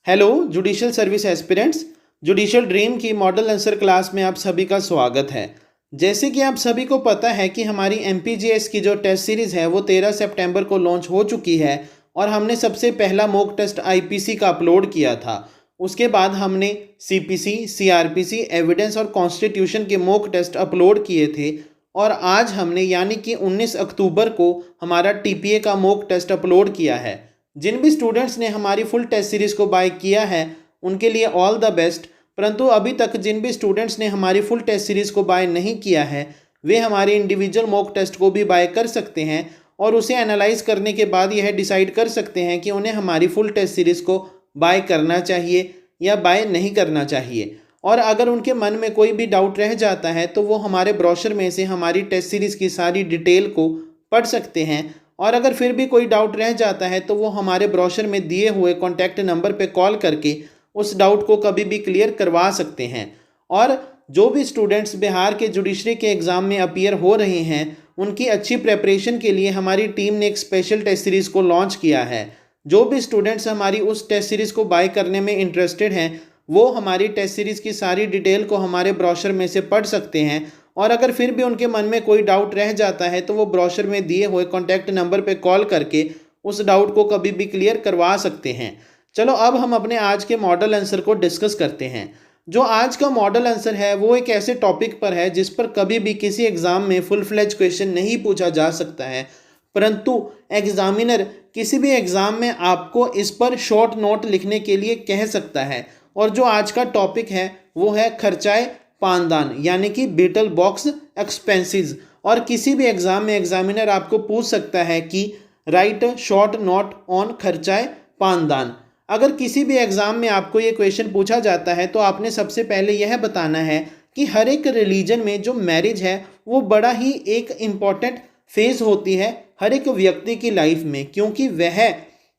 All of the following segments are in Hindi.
Hello judicial service aspirants. Judicial dream की मॉडल आंसर क्लास में आप सभी का स्वागत है। जैसे कि आप सभी को पता है कि हमारी एमपीजीएस की जो टेस्ट सीरीज़ है वो 13 सितंबर को लॉन्च हो चुकी है और हमने सबसे पहला मॉक टेस्ट आईपीसी का अपलोड किया था। उसके बाद हमने सीपीसी, सीआरपीसी, एविडेंस और कॉन्स्टिट्यूशन के मॉक टेस्ट अपलोड किए थे और आज हमने यानी कि 19 अक्टूबर को हमारा टीपीए का मॉक टेस्ट अपलोड किया है। जिन भी स्टूडेंट्स ने हमारी फुल टेस्ट सीरीज़ को बाय किया है उनके लिए ऑल द बेस्ट। परंतु अभी तक जिन भी स्टूडेंट्स ने हमारी फुल टेस्ट सीरीज़ को बाय नहीं किया है वे हमारे इंडिविजुअल मॉक टेस्ट को भी बाय कर सकते हैं और उसे एनालाइज करने के बाद यह डिसाइड कर सकते हैं कि उन्हें हमारी फुल टेस्ट सीरीज़ को बाय करना चाहिए या बाय नहीं करना चाहिए। और अगर उनके मन में कोई भी डाउट रह जाता है तो वो हमारे ब्रोशर में से हमारी टेस्ट सीरीज़ की सारी डिटेल को पढ़ सकते हैं और अगर फिर भी कोई डाउट रह जाता है तो वो हमारे ब्रोशर में दिए हुए कॉन्टैक्ट नंबर पे कॉल करके उस डाउट को कभी भी क्लियर करवा सकते हैं। और जो भी स्टूडेंट्स बिहार के जुडिशरी के एग्ज़ाम में अपीयर हो रहे हैं उनकी अच्छी प्रेपरेशन के लिए हमारी टीम ने एक स्पेशल टेस्ट सीरीज़ को लॉन्च किया है। जो भी स्टूडेंट्स हमारी उस टेस्ट सीरीज़ को बाय करने में इंटरेस्टेड हैं वो हमारी टेस्ट सीरीज़ की सारी डिटेल को हमारे ब्रोशर में से पढ़ सकते हैं और अगर फिर भी उनके मन में कोई डाउट रह जाता है तो वो ब्रोशर में दिए हुए कॉन्टैक्ट नंबर पे कॉल करके उस डाउट को कभी भी क्लियर करवा सकते हैं। चलो अब हम अपने आज के मॉडल आंसर को डिस्कस करते हैं। जो आज का मॉडल आंसर है वो एक ऐसे टॉपिक पर है जिस पर कभी भी किसी एग्ज़ाम में फुल फ्लेज क्वेश्चन नहीं पूछा जा सकता है, परंतु एग्जामिनर किसी भी एग्ज़ाम में आपको इस पर शॉर्ट नोट लिखने के लिए कह सकता है। और जो आज का टॉपिक है वो है खर्चाए पानदान यानी कि बीटल बॉक्स एक्सपेंसेस। और किसी भी एग्ज़ाम में एग्जामिनर आपको पूछ सकता है कि राइट शॉर्ट नोट ऑन खर्चाए पानदान। अगर किसी भी एग्ज़ाम में आपको ये क्वेश्चन पूछा जाता है तो आपने सबसे पहले यह बताना है कि हर एक रिलीजन में जो मैरिज है वो बड़ा ही एक इम्पॉर्टेंट फेज़ होती है हर एक व्यक्ति की लाइफ में, क्योंकि वह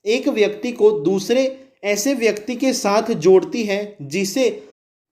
एक व्यक्ति को दूसरे ऐसे व्यक्ति के साथ जोड़ती है जिसे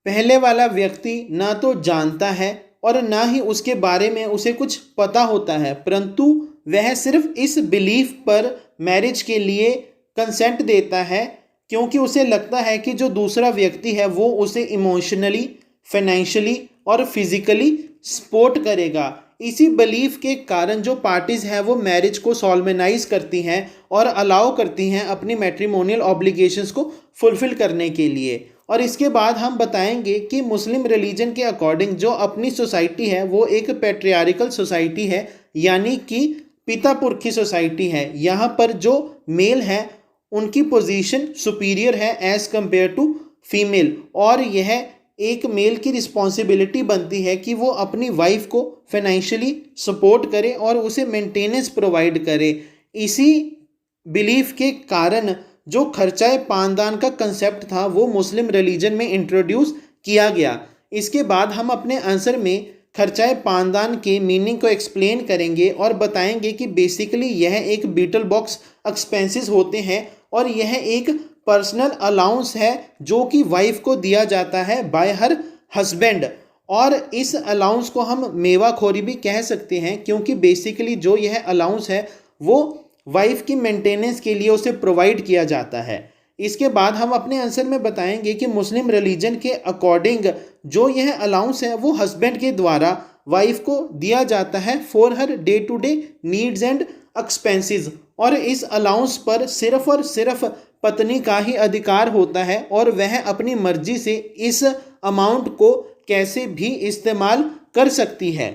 पहले वाला व्यक्ति ना तो जानता है और ना ही उसके बारे में उसे कुछ पता होता है, परंतु वह सिर्फ इस बिलीफ पर मैरिज के लिए कंसेंट देता है क्योंकि उसे लगता है कि जो दूसरा व्यक्ति है वो उसे इमोशनली, फाइनेंशियली और फिजिकली सपोर्ट करेगा। इसी बिलीफ के कारण जो पार्टीज़ हैं वो मैरिज को सॉल्मेनाइज करती हैं और अलाउ करती हैं अपनी मैट्रिमोनियल ऑब्लिगेशंस को फुलफ़िल करने के लिए। और इसके बाद हम बताएंगे कि मुस्लिम रिलीजन के अकॉर्डिंग जो अपनी सोसाइटी है वो एक पैट्रियार्कल सोसाइटी है यानी कि पिता पुरखी सोसाइटी है। यहाँ पर जो मेल है उनकी पोजीशन सुपीरियर है एज़ कंपेयर टू फीमेल और यह एक मेल की रिस्पॉन्सिबिलिटी बनती है कि वो अपनी वाइफ को फाइनेंशियली सपोर्ट करे और उसे मेंटेनेंस प्रोवाइड करे। इसी बिलीफ के कारण जो खर्चाए पानदान का कंसेप्ट था वो मुस्लिम रिलीजन में इंट्रोड्यूस किया गया। इसके बाद हम अपने आंसर में खर्चाए पानदान के मीनिंग को एक्सप्लेन करेंगे और बताएंगे कि बेसिकली यह एक बीटल बॉक्स एक्सपेंसेस होते हैं और यह एक पर्सनल अलाउंस है जो कि वाइफ को दिया जाता है बाय हर हस्बैंड। और इस अलाउंस को हम मेवाखोरी भी कह सकते हैं क्योंकि बेसिकली जो यह अलाउंस है वो वाइफ की मेंटेनेंस के लिए उसे प्रोवाइड किया जाता है। इसके बाद हम अपने आंसर में बताएंगे कि मुस्लिम रिलीजन के अकॉर्डिंग जो यह अलाउंस है वो हस्बैंड के द्वारा वाइफ को दिया जाता है फॉर हर day to day needs and expenses और इस अलाउंस पर सिर्फ और सिर्फ पत्नी का ही अधिकार होता है और वह अपनी मर्जी से इस अमाउंट को कैसे भी इस्तेमाल कर सकती है।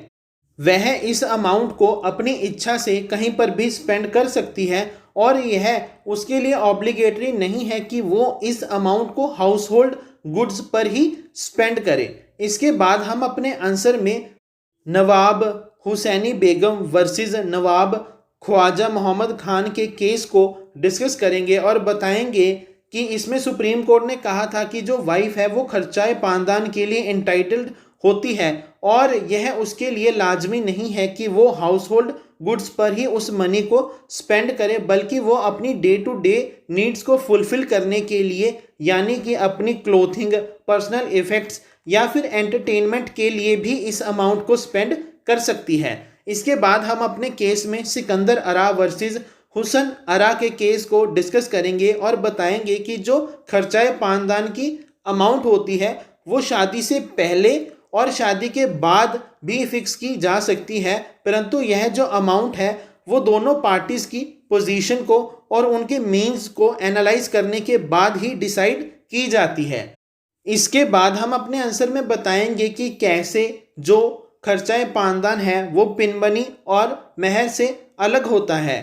वह इस अमाउंट को अपनी इच्छा से कहीं पर भी स्पेंड कर सकती है और यह उसके लिए ऑब्लिगेटरी नहीं है कि वो इस अमाउंट को हाउस होल्ड गुड्स पर ही स्पेंड करे। इसके बाद हम अपने आंसर में नवाब हुसैनी बेगम वर्सेस नवाब ख्वाजा मोहम्मद खान के केस को डिस्कस करेंगे और बताएंगे कि इसमें सुप्रीम कोर्ट ने कहा था कि जो वाइफ है वो खर्चाए पानदान के लिए एंटाइटल्ड होती है और यह उसके लिए लाजमी नहीं है कि वो हाउस होल्ड गुड्स पर ही उस मनी को स्पेंड करे, बल्कि वो अपनी डे टू डे नीड्स को फुलफिल करने के लिए यानी कि अपनी क्लोथिंग, पर्सनल इफेक्ट्स या फिर एंटरटेनमेंट के लिए भी इस अमाउंट को स्पेंड कर सकती है। इसके बाद हम अपने केस में सिकंदर अरा वर्सेस हुसन आरा के केस को डिस्कस करेंगे और बताएंगे कि जो खर्चाए पानदान की अमाउंट होती है वो शादी से पहले और शादी के बाद भी फिक्स की जा सकती है, परंतु यह जो अमाउंट है वो दोनों पार्टीज की पोजीशन को और उनके मीन्स को एनालाइज करने के बाद ही डिसाइड की जाती है। इसके बाद हम अपने आंसर में बताएंगे कि कैसे जो खर्चाए पानदान है वो पिनबनी और महर से अलग होता है।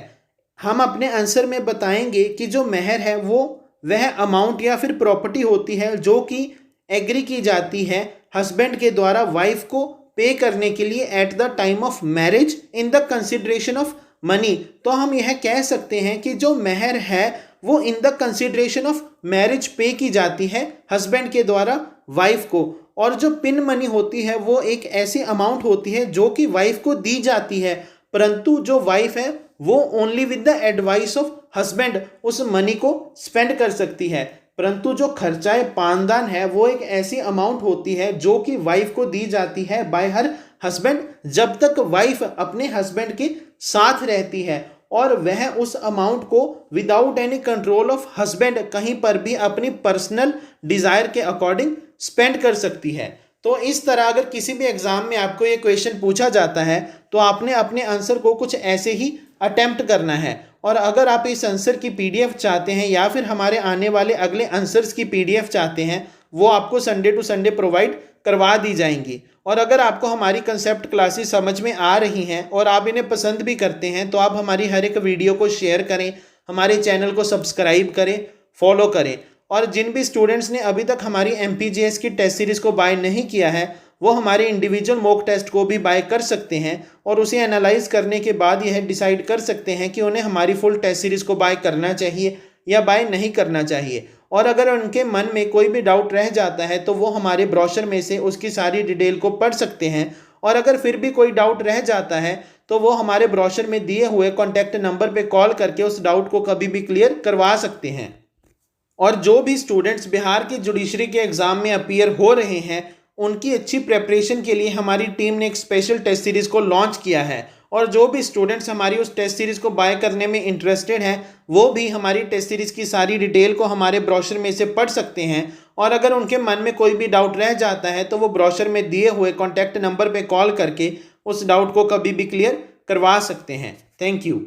हम अपने आंसर में बताएंगे कि जो महर है वो वह अमाउंट या फिर प्रॉपर्टी होती है जो कि एग्री की जाती है हस्बैंड के द्वारा वाइफ को पे करने के लिए at the time of marriage in the consideration of money. तो हम यह कह सकते हैं कि जो महर है वो in the consideration of marriage पे की जाती है हस्बैंड के द्वारा वाइफ को, और जो पिन मनी होती है वो एक ऐसी अमाउंट होती है जो कि वाइफ को दी जाती है, परंतु जो वाइफ है वो only with the advice of husband उस मनी को स्पेंड कर सकती है। परंतु जो खर्चाए पानदान है वो एक ऐसी अमाउंट होती है जो कि वाइफ को दी जाती है बाय हर हस्बैंड जब तक वाइफ अपने हस्बैंड के साथ रहती है, और वह उस अमाउंट को without any control of husband कहीं पर भी अपनी पर्सनल डिजायर के अकॉर्डिंग स्पेंड कर सकती है। तो इस तरह अगर किसी भी एग्जाम में आपको ये क्वेश्चन पूछा जाता है तो आपने अपने आंसर को कुछ ऐसे ही अटेम्प्ट करना है। और अगर आप इस आंसर की पीडीएफ चाहते हैं या फिर हमारे आने वाले अगले आंसर्स की पीडीएफ चाहते हैं वो आपको संडे टू संडे प्रोवाइड करवा दी जाएंगी। और अगर आपको हमारी कंसेप्ट क्लासेस समझ में आ रही हैं और आप इन्हें पसंद भी करते हैं तो आप हमारी हर एक वीडियो को शेयर करें, हमारे चैनल को सब्सक्राइब करें, फॉलो करें। और जिन भी स्टूडेंट्स ने अभी तक हमारी MPGS की टेस्ट सीरीज़ को बाय नहीं किया है वो हमारे इंडिविजुअल मॉक टेस्ट को भी बाय कर सकते हैं और उसे एनालाइज करने के बाद यह डिसाइड कर सकते हैं कि उन्हें हमारी फुल टेस्ट सीरीज़ को बाय करना चाहिए या बाय नहीं करना चाहिए। और अगर उनके मन में कोई भी डाउट रह जाता है तो वो हमारे ब्रोशर में से उसकी सारी डिटेल को पढ़ सकते हैं, और अगर फिर भी कोई डाउट रह जाता है तो वो हमारे ब्रोशर में दिए हुए कॉन्टैक्ट नंबर पर कॉल करके उस डाउट को कभी भी क्लियर करवा सकते हैं। और जो भी स्टूडेंट्स बिहार की जुडिशरी के एग्ज़ाम में अपीयर हो रहे हैं उनकी अच्छी प्रेपरेशन के लिए हमारी टीम ने एक स्पेशल टेस्ट सीरीज़ को लॉन्च किया है, और जो भी स्टूडेंट्स हमारी उस टेस्ट सीरीज़ को बाय करने में इंटरेस्टेड हैं वो भी हमारी टेस्ट सीरीज़ की सारी डिटेल को हमारे ब्रोशर में से पढ़ सकते हैं। और अगर उनके मन में कोई भी डाउट रह जाता है तो वो ब्रोशर में दिए हुए कॉन्टैक्ट नंबर पर कॉल करके उस डाउट को कभी भी क्लियर करवा सकते हैं। Thank you.